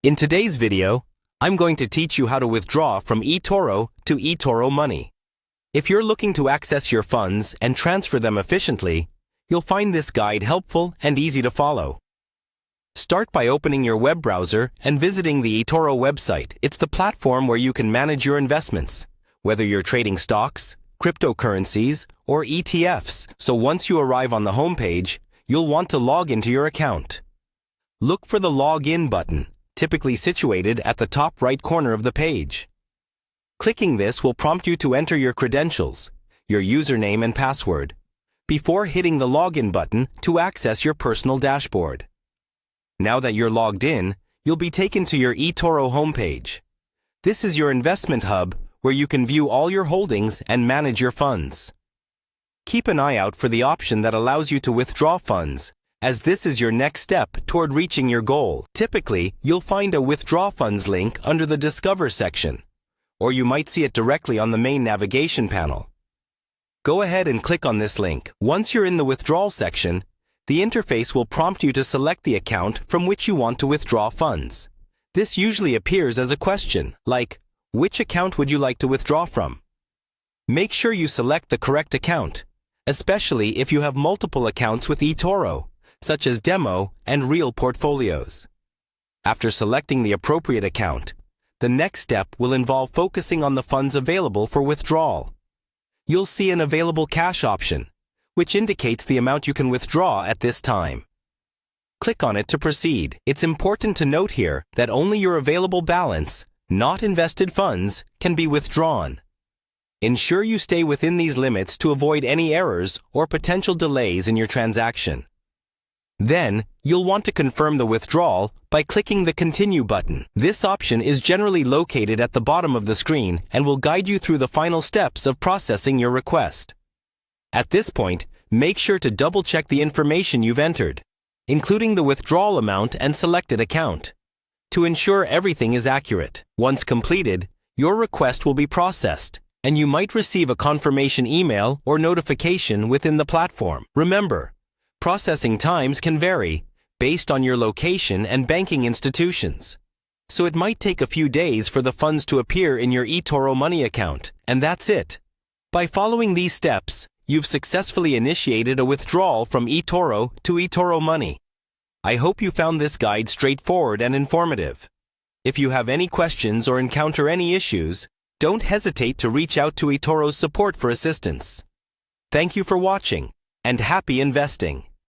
In today's video, I'm going to teach you how to withdraw from Etoro to Etoro Money. If you're looking to access your funds and transfer them efficiently, you'll find this guide helpful and easy to follow. Start by opening your web browser and visiting the Etoro website. It's the platform where you can manage your investments, whether you're trading stocks, cryptocurrencies, or ETFs. So once you arrive on the homepage, you'll want to log into your account. Look for the Login button, typically situated at the top right corner of the page. Clicking this will prompt you to enter your credentials, your username and password, before hitting the Login button to access your personal dashboard. Now that you're logged in, you'll be taken to your Etoro homepage. This is your investment hub where you can view all your holdings and manage your funds. Keep an eye out for the option that allows you to withdraw funds, as this is your next step toward reaching your goal. Typically, you'll find a Withdraw Funds link under the Discover section, or you might see it directly on the main navigation panel. Go ahead and click on this link. Once you're in the Withdrawal section, the interface will prompt you to select the account from which you want to withdraw funds. This usually appears as a question, like, which account would you like to withdraw from? Make sure you select the correct account, especially if you have multiple accounts with Etoro, such as demo and real portfolios. After selecting the appropriate account, the next step will involve focusing on the funds available for withdrawal. You'll see an available cash option, which indicates the amount you can withdraw at this time. Click on it to proceed. It's important to note here that only your available balance, not invested funds, can be withdrawn. Ensure you stay within these limits to avoid any errors or potential delays in your transaction. Then, you'll want to confirm the withdrawal by clicking the Continue button. This option is generally located at the bottom of the screen and will guide you through the final steps of processing your request. At this point, make sure to double-check the information you've entered, including the withdrawal amount and selected account, to ensure everything is accurate. Once completed, your request will be processed, and you might receive a confirmation email or notification within the platform. Remember, processing times can vary based on your location and banking institutions, so it might take a few days for the funds to appear in your Etoro Money account, and that's it. By following these steps, you've successfully initiated a withdrawal from Etoro to Etoro Money. I hope you found this guide straightforward and informative. If you have any questions or encounter any issues, don't hesitate to reach out to Etoro's support for assistance. Thank you for watching, and happy investing!